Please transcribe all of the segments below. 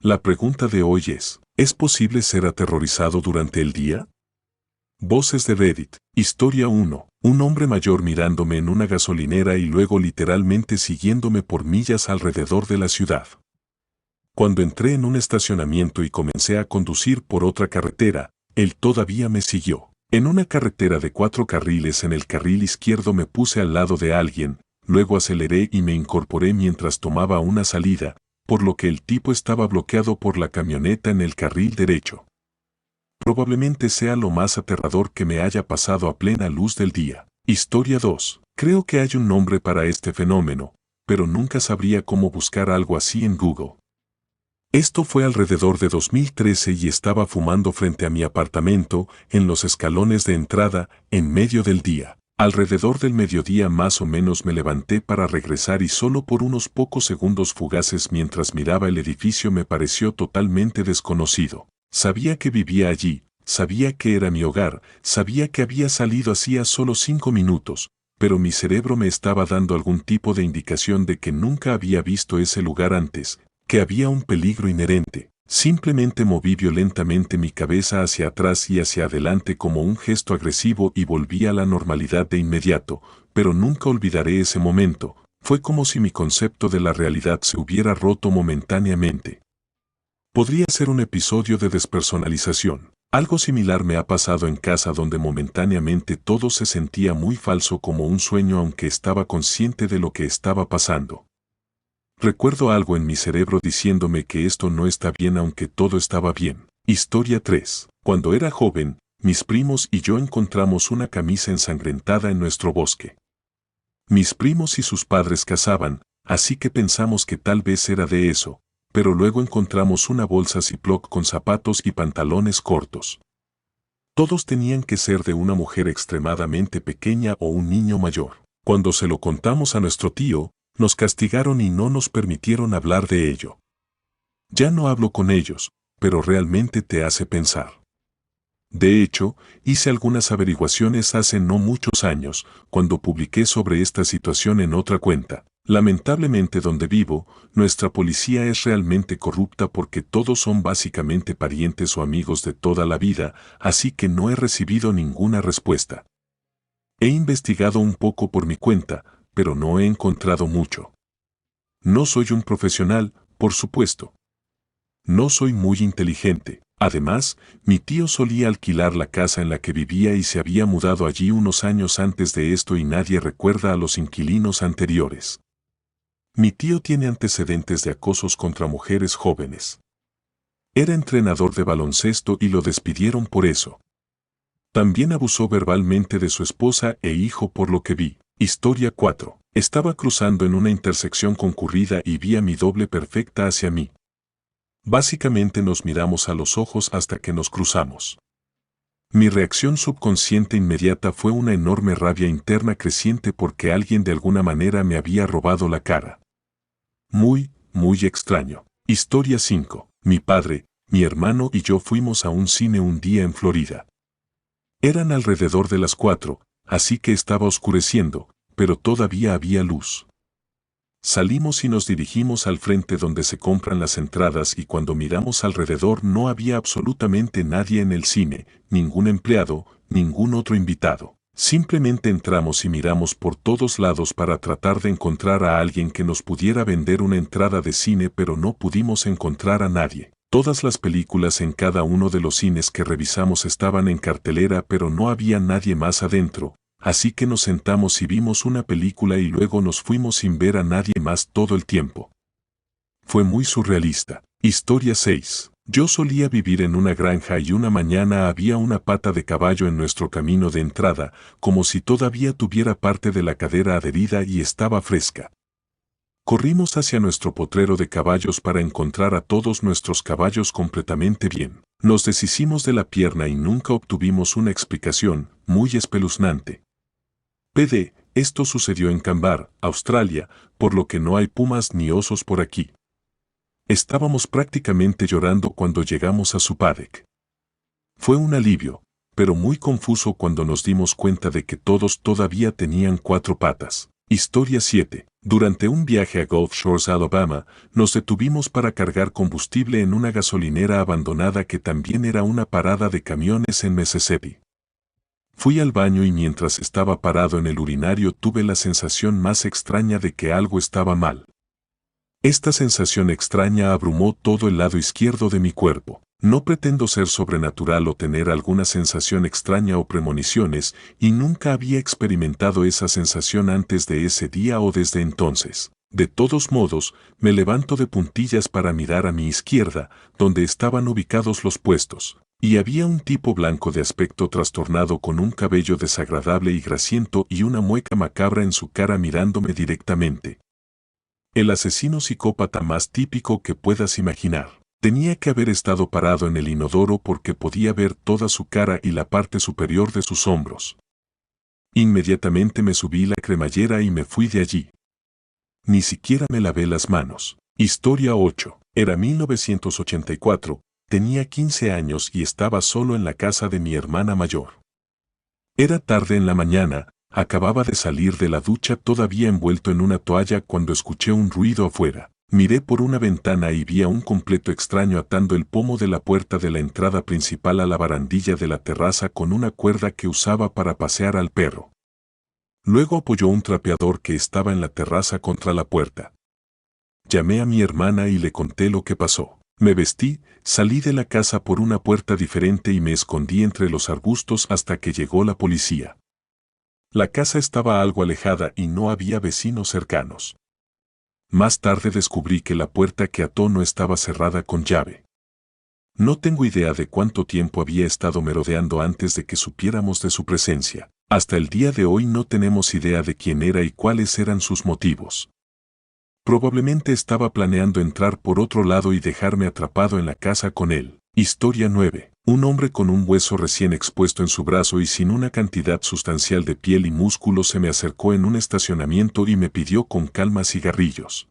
La pregunta de hoy ¿es posible ser aterrorizado durante el día? Voces de Reddit. Historia 1. Un hombre mayor mirándome en una gasolinera y luego literalmente siguiéndome por millas alrededor de la ciudad. Cuando entré en un estacionamiento y comencé a conducir por otra carretera, él todavía me siguió. En una carretera de 4 carriles en el carril izquierdo me puse al lado de alguien, luego aceleré y me incorporé mientras tomaba una salida, por lo que el tipo estaba bloqueado por la camioneta en el carril derecho. Probablemente sea lo más aterrador que me haya pasado a plena luz del día. Historia 2. Creo que hay un nombre para este fenómeno, pero nunca sabría cómo buscar algo así en Google. Esto fue alrededor de 2013 y estaba fumando frente a mi apartamento, en los escalones de entrada, en medio del día. Alrededor del mediodía más o menos me levanté para regresar y solo por unos pocos segundos fugaces mientras miraba el edificio me pareció totalmente desconocido. Sabía que vivía allí, sabía que era mi hogar, sabía que había salido hacía solo 5 minutos, pero mi cerebro me estaba dando algún tipo de indicación de que nunca había visto ese lugar antes, que había un peligro inherente. Simplemente moví violentamente mi cabeza hacia atrás y hacia adelante como un gesto agresivo y volví a la normalidad de inmediato, pero nunca olvidaré ese momento. Fue como si mi concepto de la realidad se hubiera roto momentáneamente. Podría ser un episodio de despersonalización. Algo similar me ha pasado en casa donde momentáneamente todo se sentía muy falso como un sueño aunque estaba consciente de lo que estaba pasando. Recuerdo algo en mi cerebro diciéndome que esto no está bien aunque todo estaba bien. Historia 3. Cuando era joven, mis primos y yo encontramos una camisa ensangrentada en nuestro bosque. Mis primos y sus padres cazaban, así que pensamos que tal vez era de eso, pero luego encontramos una bolsa Ziploc con zapatos y pantalones cortos. Todos tenían que ser de una mujer extremadamente pequeña o un niño mayor. Cuando se lo contamos a nuestro tío, nos castigaron y no nos permitieron hablar de ello. Ya no hablo con ellos, pero realmente te hace pensar. De hecho, hice algunas averiguaciones hace no muchos años, cuando publiqué sobre esta situación en otra cuenta. Lamentablemente donde vivo, nuestra policía es realmente corrupta porque todos son básicamente parientes o amigos de toda la vida, así que no he recibido ninguna respuesta. He investigado un poco por mi cuenta, pero no he encontrado mucho. No soy un profesional, por supuesto. No soy muy inteligente. Además, mi tío solía alquilar la casa en la que vivía y se había mudado allí unos años antes de esto y nadie recuerda a los inquilinos anteriores. Mi tío tiene antecedentes de acosos contra mujeres jóvenes. Era entrenador de baloncesto y lo despidieron por eso. También abusó verbalmente de su esposa e hijo por lo que vi. Historia 4. Estaba cruzando en una intersección concurrida y vi a mi doble perfecta hacia mí. Básicamente nos miramos a los ojos hasta que nos cruzamos. Mi reacción subconsciente inmediata fue una enorme rabia interna creciente porque alguien de alguna manera me había robado la cara. Muy extraño. Historia 5. Mi padre, mi hermano y yo fuimos a un cine un día en Florida. Eran alrededor de las 4, así que estaba oscureciendo, pero todavía había luz. Salimos y nos dirigimos al frente donde se compran las entradas y cuando miramos alrededor no había absolutamente nadie en el cine, ningún empleado, ningún otro invitado. Simplemente entramos y miramos por todos lados para tratar de encontrar a alguien que nos pudiera vender una entrada de cine pero no pudimos encontrar a nadie. Todas las películas en cada uno de los cines que revisamos estaban en cartelera pero no había nadie más adentro. Así que nos sentamos y vimos una película y luego nos fuimos sin ver a nadie más todo el tiempo. Fue muy surrealista. Historia 6. Yo solía vivir en una granja y una mañana había una pata de caballo en nuestro camino de entrada, como si todavía tuviera parte de la cadera adherida y estaba fresca. Corrimos hacia nuestro potrero de caballos para encontrar a todos nuestros caballos completamente bien. Nos deshicimos de la pierna y nunca obtuvimos una explicación, muy espeluznante. PD, esto sucedió en Canberra, Australia, por lo que no hay pumas ni osos por aquí. Estábamos prácticamente llorando cuando llegamos a su paddock. Fue un alivio, pero muy confuso cuando nos dimos cuenta de que todos todavía tenían 4 patas. Historia 7. Durante un viaje a Gulf Shores, Alabama, nos detuvimos para cargar combustible en una gasolinera abandonada que también era una parada de camiones en Mississippi. Fui al baño y mientras estaba parado en el urinario tuve la sensación más extraña de que algo estaba mal. Esta sensación extraña abrumó todo el lado izquierdo de mi cuerpo. No pretendo ser sobrenatural o tener alguna sensación extraña o premoniciones, y nunca había experimentado esa sensación antes de ese día o desde entonces. De todos modos, me levanto de puntillas para mirar a mi izquierda, donde estaban ubicados los puestos, y había un tipo blanco de aspecto trastornado con un cabello desagradable y grasiento y una mueca macabra en su cara mirándome directamente. El asesino psicópata más típico que puedas imaginar. Tenía que haber estado parado en el inodoro porque podía ver toda su cara y la parte superior de sus hombros. Inmediatamente me subí la cremallera y me fui de allí. Ni siquiera me lavé las manos. Historia 8. Era 1984, tenía 15 años y estaba solo en la casa de mi hermana mayor. Era tarde en la mañana, acababa de salir de la ducha todavía envuelto en una toalla cuando escuché un ruido afuera. Miré por una ventana y vi a un completo extraño atando el pomo de la puerta de la entrada principal a la barandilla de la terraza con una cuerda que usaba para pasear al perro. Luego apoyó un trapeador que estaba en la terraza contra la puerta. Llamé a mi hermana y le conté lo que pasó. Me vestí, salí de la casa por una puerta diferente y me escondí entre los arbustos hasta que llegó la policía. La casa estaba algo alejada y no había vecinos cercanos. Más tarde descubrí que la puerta que ató no estaba cerrada con llave. No tengo idea de cuánto tiempo había estado merodeando antes de que supiéramos de su presencia. Hasta el día de hoy no tenemos idea de quién era y cuáles eran sus motivos. Probablemente estaba planeando entrar por otro lado y dejarme atrapado en la casa con él. Historia 9. Un hombre con un hueso recién expuesto en su brazo y sin una cantidad sustancial de piel y músculo se me acercó en un estacionamiento y me pidió con calma cigarrillos.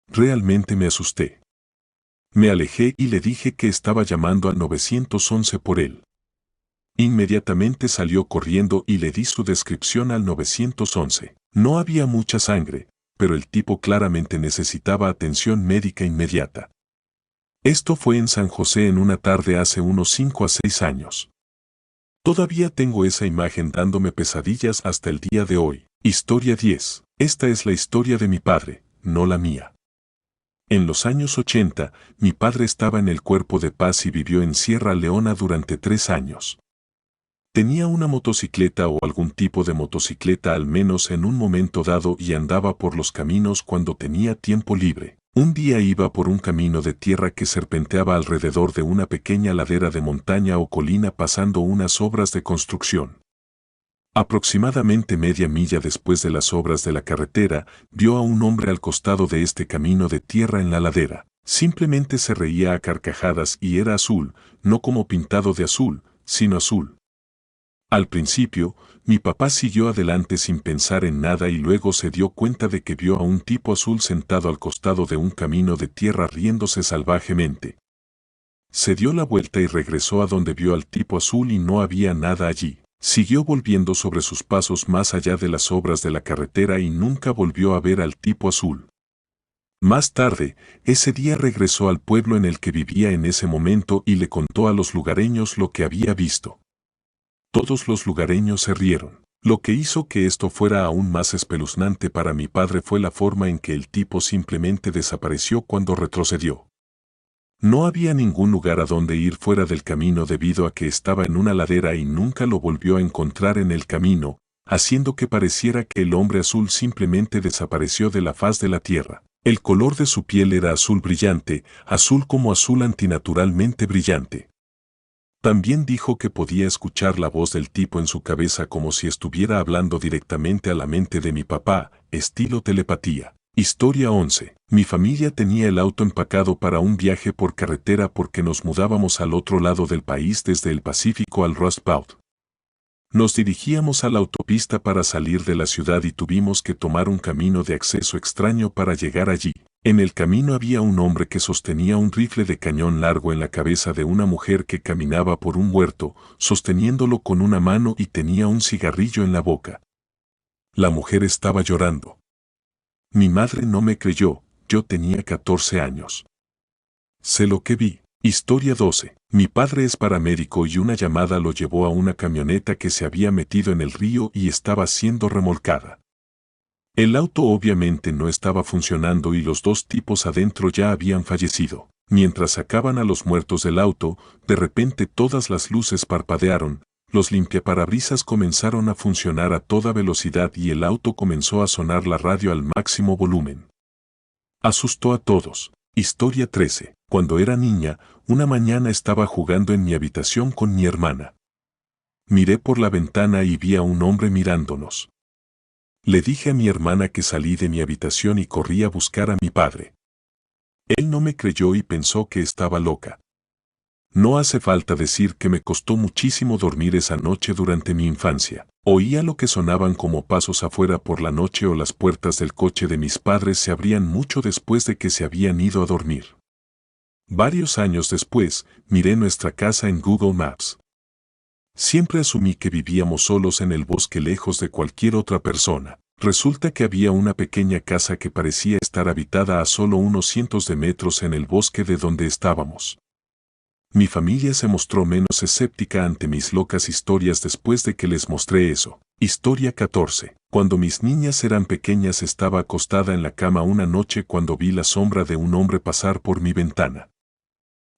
Realmente me asusté. Me alejé y le dije que estaba llamando al 911 por él. Inmediatamente salió corriendo y le di su descripción al 911. No había mucha sangre, pero el tipo claramente necesitaba atención médica inmediata. Esto fue en San José en una tarde hace unos 5 a 6 años. Todavía tengo esa imagen dándome pesadillas hasta el día de hoy. Historia 10. Esta es la historia de mi padre, no la mía. En los años 80, mi padre estaba en el Cuerpo de Paz y vivió en Sierra Leona durante 3 años. Tenía una motocicleta o algún tipo de motocicleta al menos en un momento dado y andaba por los caminos cuando tenía tiempo libre. Un día iba por un camino de tierra que serpenteaba alrededor de una pequeña ladera de montaña o colina pasando unas obras de construcción. Aproximadamente media milla después de las obras de la carretera, vio a un hombre al costado de este camino de tierra en la ladera. Simplemente se reía a carcajadas y era azul, no como pintado de azul, sino azul. Al principio, mi papá siguió adelante sin pensar en nada y luego se dio cuenta de que vio a un tipo azul sentado al costado de un camino de tierra riéndose salvajemente. Se dio la vuelta y regresó a donde vio al tipo azul y no había nada allí. Siguió volviendo sobre sus pasos más allá de las obras de la carretera y nunca volvió a ver al tipo azul. Más tarde, ese día regresó al pueblo en el que vivía en ese momento y le contó a los lugareños lo que había visto. Todos los lugareños se rieron. Lo que hizo que esto fuera aún más espeluznante para mi padre fue la forma en que el tipo simplemente desapareció cuando retrocedió. No había ningún lugar a donde ir fuera del camino debido a que estaba en una ladera y nunca lo volvió a encontrar en el camino, haciendo que pareciera que el hombre azul simplemente desapareció de la faz de la tierra. El color de su piel era azul brillante, azul como azul antinaturalmente brillante. También dijo que podía escuchar la voz del tipo en su cabeza como si estuviera hablando directamente a la mente de mi papá, estilo telepatía. Historia 11. Mi familia tenía el auto empacado para un viaje por carretera porque nos mudábamos al otro lado del país desde el Pacífico al Rust Belt. Nos dirigíamos a la autopista para salir de la ciudad y tuvimos que tomar un camino de acceso extraño para llegar allí. En el camino había un hombre que sostenía un rifle de cañón largo en la cabeza de una mujer que caminaba por un huerto, sosteniéndolo con una mano y tenía un cigarrillo en la boca. La mujer estaba llorando. Mi madre no me creyó, yo tenía 14 años. Sé lo que vi. Historia 12. Mi padre es paramédico y una llamada lo llevó a una camioneta que se había metido en el río y estaba siendo remolcada. El auto obviamente no estaba funcionando y los dos tipos adentro ya habían fallecido. Mientras sacaban a los muertos del auto, de repente todas las luces parpadearon, los limpiaparabrisas comenzaron a funcionar a toda velocidad y el auto comenzó a sonar la radio al máximo volumen. Asustó a todos. Historia 13. Cuando era niña, una mañana estaba jugando en mi habitación con mi hermana. Miré por la ventana y vi a un hombre mirándonos. Le dije a mi hermana que salí de mi habitación y corrí a buscar a mi padre. Él no me creyó y pensó que estaba loca. No hace falta decir que me costó muchísimo dormir esa noche durante mi infancia. Oía lo que sonaban como pasos afuera por la noche o las puertas del coche de mis padres se abrían mucho después de que se habían ido a dormir. Varios años después, miré nuestra casa en Google Maps. Siempre asumí que vivíamos solos en el bosque lejos de cualquier otra persona. Resulta que había una pequeña casa que parecía estar habitada a solo unos cientos de metros en el bosque de donde estábamos. Mi familia se mostró menos escéptica ante mis locas historias después de que les mostré eso. Historia 14. Cuando mis niñas eran pequeñas estaba acostada en la cama una noche cuando vi la sombra de un hombre pasar por mi ventana.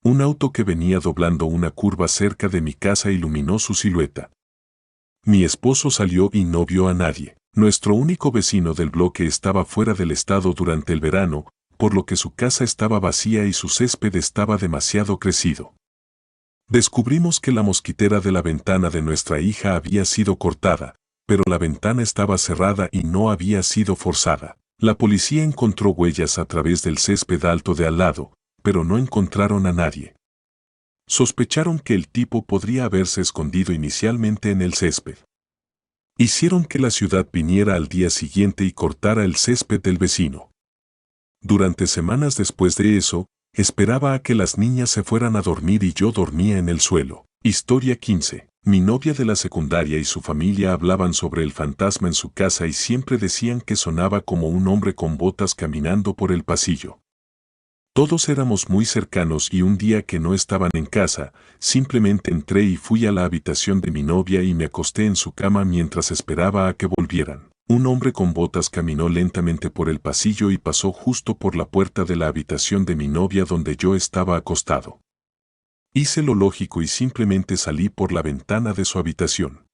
Un auto que venía doblando una curva cerca de mi casa iluminó su silueta. Mi esposo salió y no vio a nadie. Nuestro único vecino del bloque estaba fuera del estado durante el verano, por lo que su casa estaba vacía y su césped estaba demasiado crecido. Descubrimos que la mosquitera de la ventana de nuestra hija había sido cortada, pero la ventana estaba cerrada y no había sido forzada. La policía encontró huellas a través del césped alto de al lado, pero no encontraron a nadie. Sospecharon que el tipo podría haberse escondido inicialmente en el césped. Hicieron que la ciudad viniera al día siguiente y cortara el césped del vecino. Durante semanas después de eso, esperaba a que las niñas se fueran a dormir y yo dormía en el suelo. Historia 15. Mi novia de la secundaria y su familia hablaban sobre el fantasma en su casa y siempre decían que sonaba como un hombre con botas caminando por el pasillo. Todos éramos muy cercanos y un día que no estaban en casa, simplemente entré y fui a la habitación de mi novia y me acosté en su cama mientras esperaba a que volvieran. Un hombre con botas caminó lentamente por el pasillo y pasó justo por la puerta de la habitación de mi novia donde yo estaba acostado. Hice lo lógico y simplemente salí por la ventana de su habitación.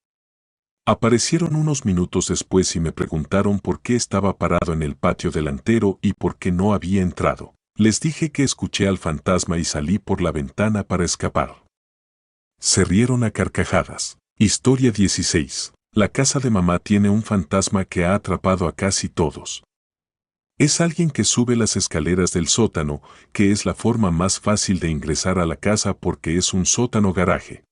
Aparecieron unos minutos después y me preguntaron por qué estaba parado en el patio delantero y por qué no había entrado. Les dije que escuché al fantasma y salí por la ventana para escapar. Se rieron a carcajadas. Historia 16. La casa de mamá tiene un fantasma que ha atrapado a casi todos. Es alguien que sube las escaleras del sótano, que es la forma más fácil de ingresar a la casa porque es un sótano garaje.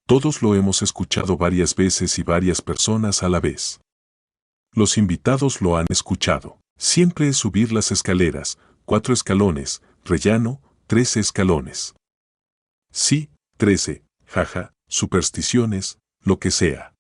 Todos lo hemos escuchado varias veces y varias personas a la vez. Los invitados lo han escuchado. Siempre es subir las escaleras, 4 escalones, rellano, 13 escalones. Sí, 13, jaja, supersticiones, lo que sea.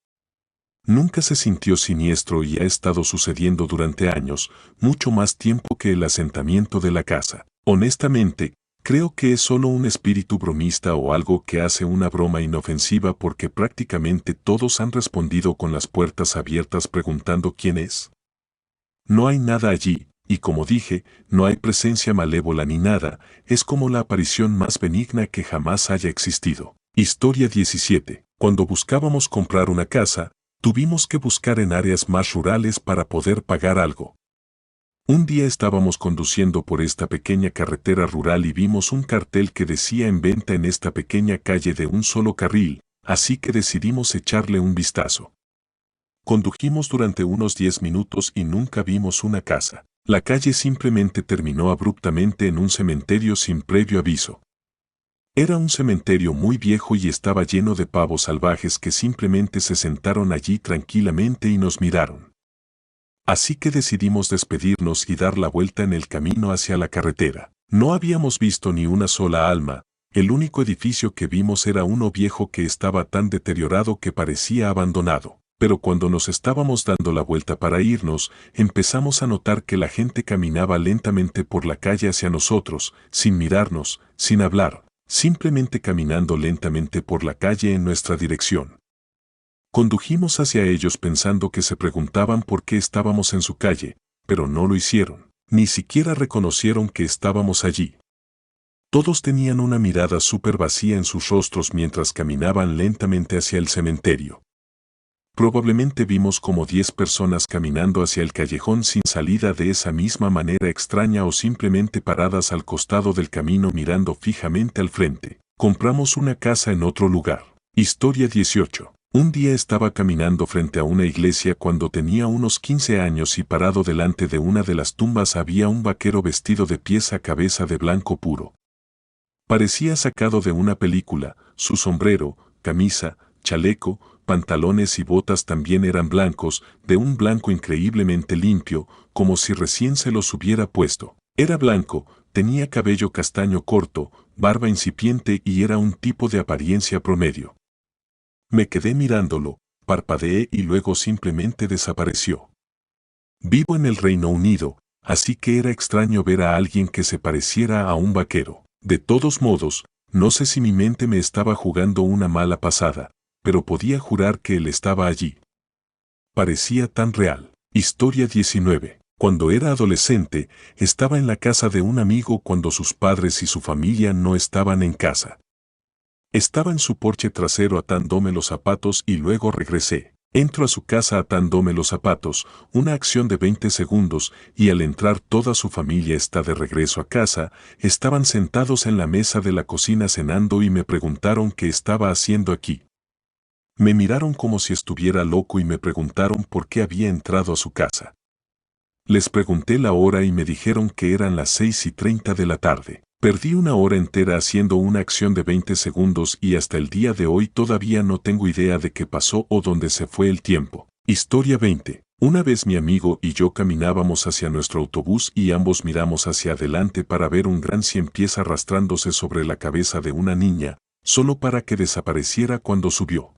Nunca se sintió siniestro y ha estado sucediendo durante años, mucho más tiempo que el asentamiento de la casa. Honestamente, creo que es solo un espíritu bromista o algo que hace una broma inofensiva porque prácticamente todos han respondido con las puertas abiertas preguntando quién es. No hay nada allí, y como dije, no hay presencia malévola ni nada, es como la aparición más benigna que jamás haya existido. Historia 17. Cuando buscábamos comprar una casa, tuvimos que buscar en áreas más rurales para poder pagar algo. Un día estábamos conduciendo por esta pequeña carretera rural y vimos un cartel que decía en venta en esta pequeña calle de un solo carril, así que decidimos echarle un vistazo. Condujimos durante unos 10 minutos y nunca vimos una casa. La calle simplemente terminó abruptamente en un cementerio sin previo aviso. Era un cementerio muy viejo y estaba lleno de pavos salvajes que simplemente se sentaron allí tranquilamente y nos miraron. Así que decidimos despedirnos y dar la vuelta en el camino hacia la carretera. No habíamos visto ni una sola alma, el único edificio que vimos era uno viejo que estaba tan deteriorado que parecía abandonado. Pero cuando nos estábamos dando la vuelta para irnos, empezamos a notar que la gente caminaba lentamente por la calle hacia nosotros, sin mirarnos, sin hablar, simplemente caminando lentamente por la calle en nuestra dirección. Condujimos hacia ellos pensando que se preguntaban por qué estábamos en su calle, pero no lo hicieron, ni siquiera reconocieron que estábamos allí. Todos tenían una mirada súper vacía en sus rostros mientras caminaban lentamente hacia el cementerio. Probablemente vimos como 10 personas caminando hacia el callejón sin salida de esa misma manera extraña o simplemente paradas al costado del camino mirando fijamente al frente. Compramos una casa en otro lugar. Historia 18. Un día estaba caminando frente a una iglesia cuando tenía unos 15 años y parado delante de una de las tumbas había un vaquero vestido de pies a cabeza de blanco puro. Parecía sacado de una película, su sombrero, camisa, chaleco, pantalones y botas también eran blancos, de un blanco increíblemente limpio, como si recién se los hubiera puesto. Era blanco, tenía cabello castaño corto, barba incipiente y era un tipo de apariencia promedio. Me quedé mirándolo, parpadeé y luego simplemente desapareció. Vivo en el Reino Unido, así que era extraño ver a alguien que se pareciera a un vaquero. De todos modos, no sé si mi mente me estaba jugando una mala pasada, pero podía jurar que él estaba allí. Parecía tan real. Historia 19. Cuando era adolescente, estaba en la casa de un amigo cuando sus padres y su familia no estaban en casa. Estaba en su porche trasero atándome los zapatos y luego regresé. Entro a su casa atándome los zapatos, una acción de 20 segundos, y al entrar toda su familia está de regreso a casa, estaban sentados en la mesa de la cocina cenando y me preguntaron qué estaba haciendo aquí. Me miraron como si estuviera loco y me preguntaron por qué había entrado a su casa. Les pregunté la hora y me dijeron que eran las 6:30 de la tarde. Perdí una hora entera haciendo una acción de 20 segundos y hasta el día de hoy todavía no tengo idea de qué pasó o dónde se fue el tiempo. Historia 20. Una vez mi amigo y yo caminábamos hacia nuestro autobús y ambos miramos hacia adelante para ver un gran cien pies arrastrándose sobre la cabeza de una niña, solo para que desapareciera cuando subió.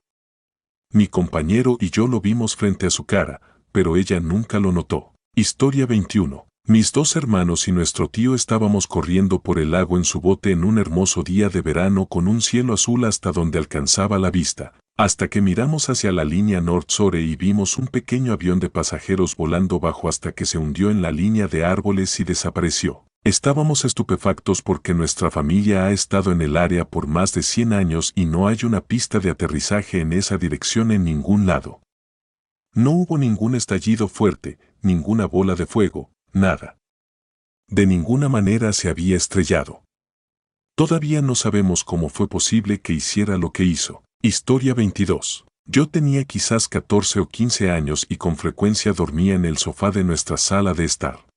Mi compañero y yo lo vimos frente a su cara, pero ella nunca lo notó. Historia 21. Mis dos hermanos y nuestro tío estábamos corriendo por el lago en su bote en un hermoso día de verano con un cielo azul hasta donde alcanzaba la vista, hasta que miramos hacia la línea North Shore y vimos un pequeño avión de pasajeros volando bajo hasta que se hundió en la línea de árboles y desapareció. Estábamos estupefactos porque nuestra familia ha estado en el área por más de 100 años y no hay una pista de aterrizaje en esa dirección en ningún lado. No hubo ningún estallido fuerte, ninguna bola de fuego, nada. De ninguna manera se había estrellado. Todavía no sabemos cómo fue posible que hiciera lo que hizo. Historia 22. Yo tenía quizás 14 o 15 años y con frecuencia dormía en el sofá de nuestra sala de estar.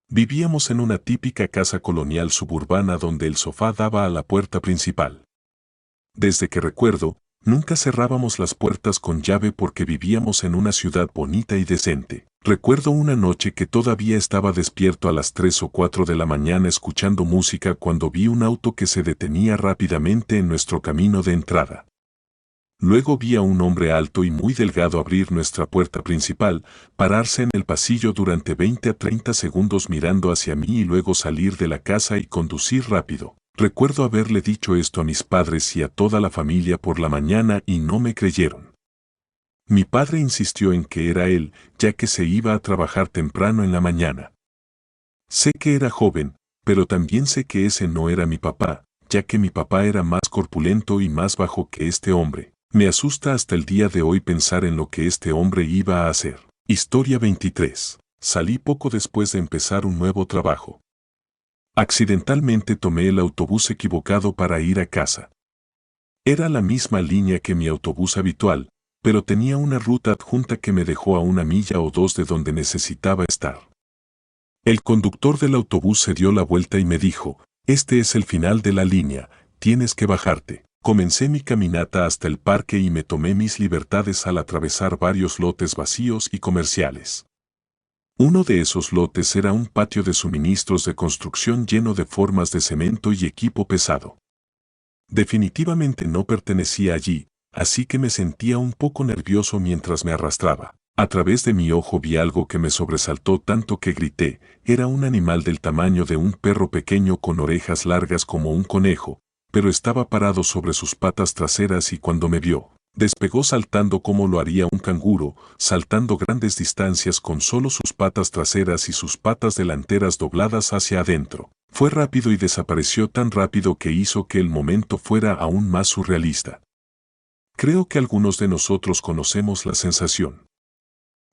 Vivíamos en una típica casa colonial suburbana donde el sofá daba a la puerta principal. Desde que recuerdo, nunca cerrábamos las puertas con llave porque vivíamos en una ciudad bonita y decente. Recuerdo una noche que todavía estaba despierto a las 3 o 4 de la mañana escuchando música cuando vi un auto que se detenía rápidamente en nuestro camino de entrada. Luego vi a un hombre alto y muy delgado abrir nuestra puerta principal, pararse en el pasillo durante 20 a 30 segundos mirando hacia mí y luego salir de la casa y conducir rápido. Recuerdo haberle dicho esto a mis padres y a toda la familia por la mañana y no me creyeron. Mi padre insistió en que era él, ya que se iba a trabajar temprano en la mañana. Sé que era joven, pero también sé que ese no era mi papá, ya que mi papá era más corpulento y más bajo que este hombre. Me asusta hasta el día de hoy pensar en lo que este hombre iba a hacer. Historia 23. Salí poco después de empezar un nuevo trabajo. Accidentalmente tomé el autobús equivocado para ir a casa. Era la misma línea que mi autobús habitual, pero tenía una ruta adjunta que me dejó a 1 milla o 2 de donde necesitaba estar. El conductor del autobús se dio la vuelta y me dijo, «Este es el final de la línea, tienes que bajarte». Comencé mi caminata hasta el parque y me tomé mis libertades al atravesar varios lotes vacíos y comerciales. Uno de esos lotes era un patio de suministros de construcción lleno de formas de cemento y equipo pesado. Definitivamente no pertenecía allí, así que me sentía un poco nervioso mientras me arrastraba. A través de mi ojo vi algo que me sobresaltó tanto que grité. Era un animal del tamaño de un perro pequeño con orejas largas como un conejo, pero estaba parado sobre sus patas traseras y cuando me vio, despegó saltando como lo haría un canguro, saltando grandes distancias con solo sus patas traseras y sus patas delanteras dobladas hacia adentro. Fue rápido y desapareció tan rápido que hizo que el momento fuera aún más surrealista. Creo que algunos de nosotros conocemos la sensación.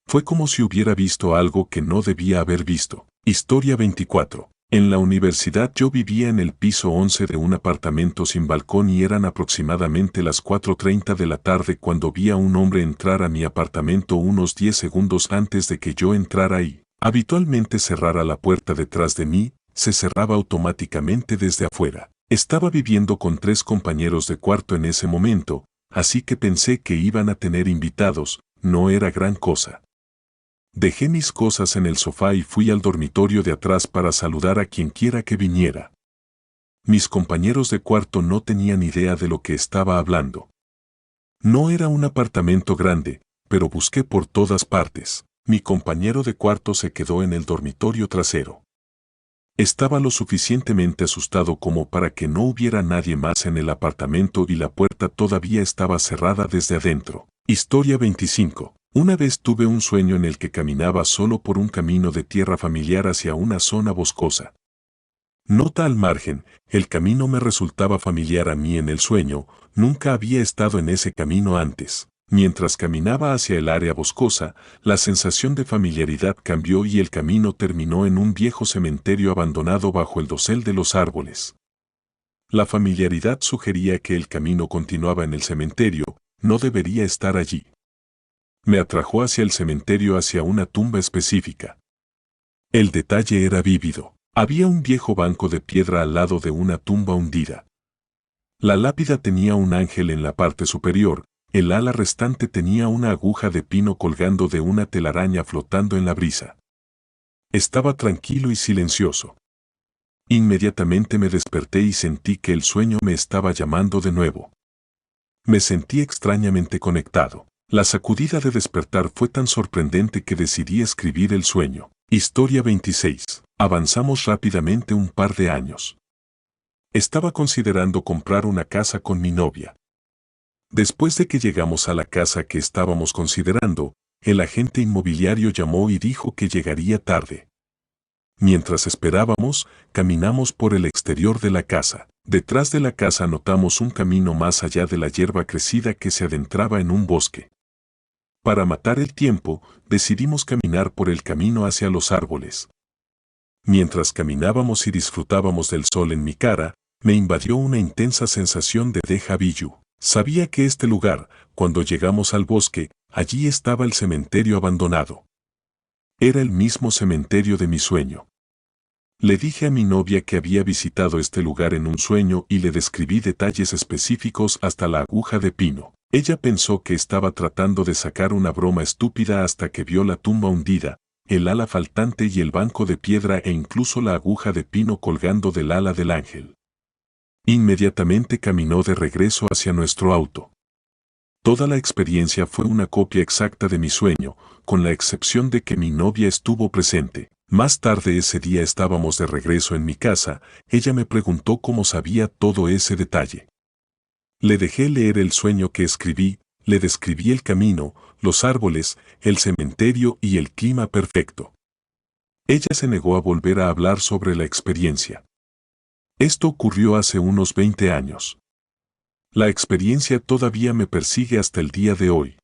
Fue como si hubiera visto algo que no debía haber visto. Historia 24. En la universidad yo vivía en el piso 11 de un apartamento sin balcón y eran aproximadamente las 4:30 de la tarde cuando vi a un hombre entrar a mi apartamento unos 10 segundos antes de que yo entrara y, habitualmente cerrara la puerta detrás de mí, se cerraba automáticamente desde afuera. Estaba viviendo con 3 compañeros de cuarto en ese momento, así que pensé que iban a tener invitados, no era gran cosa. Dejé mis cosas en el sofá y fui al dormitorio de atrás para saludar a quien quiera que viniera. Mis compañeros de cuarto no tenían idea de lo que estaba hablando. No era un apartamento grande, pero busqué por todas partes. Mi compañero de cuarto se quedó en el dormitorio trasero. Estaba lo suficientemente asustado como para que no hubiera nadie más en el apartamento y la puerta todavía estaba cerrada desde adentro. Historia 25. Una vez tuve un sueño en el que caminaba solo por un camino de tierra familiar hacia una zona boscosa. Nota al margen, el camino me resultaba familiar a mí en el sueño, nunca había estado en ese camino antes. Mientras caminaba hacia el área boscosa, la sensación de familiaridad cambió y el camino terminó en un viejo cementerio abandonado bajo el dosel de los árboles. La familiaridad sugería que el camino continuaba en el cementerio, no debería estar allí. Me atrajo hacia el cementerio hacia una tumba específica. El detalle era vívido. Había un viejo banco de piedra al lado de una tumba hundida. La lápida tenía un ángel en la parte superior, el ala restante tenía una aguja de pino colgando de una telaraña flotando en la brisa. Estaba tranquilo y silencioso. Inmediatamente me desperté y sentí que el sueño me estaba llamando de nuevo. Me sentí extrañamente conectado. La sacudida de despertar fue tan sorprendente que decidí escribir el sueño. Historia 26. Avanzamos rápidamente un par de años. Estaba considerando comprar una casa con mi novia. Después de que llegamos a la casa que estábamos considerando, el agente inmobiliario llamó y dijo que llegaría tarde. Mientras esperábamos, caminamos por el exterior de la casa. Detrás de la casa notamos un camino más allá de la hierba crecida que se adentraba en un bosque. Para matar el tiempo, decidimos caminar por el camino hacia los árboles. Mientras caminábamos y disfrutábamos del sol en mi cara, me invadió una intensa sensación de déjà vu. Sabía que este lugar, cuando llegamos al bosque, allí estaba el cementerio abandonado. Era el mismo cementerio de mi sueño. Le dije a mi novia que había visitado este lugar en un sueño y le describí detalles específicos hasta la aguja de pino. Ella pensó que estaba tratando de sacar una broma estúpida hasta que vio la tumba hundida, el ala faltante y el banco de piedra e incluso la aguja de pino colgando del ala del ángel. Inmediatamente caminó de regreso hacia nuestro auto. Toda la experiencia fue una copia exacta de mi sueño, con la excepción de que mi novia estuvo presente. Más tarde ese día estábamos de regreso en mi casa, ella me preguntó cómo sabía todo ese detalle. Le dejé leer el sueño que escribí, le describí el camino, los árboles, el cementerio y el clima perfecto. Ella se negó a volver a hablar sobre la experiencia. Esto ocurrió hace unos 20 años. La experiencia todavía me persigue hasta el día de hoy.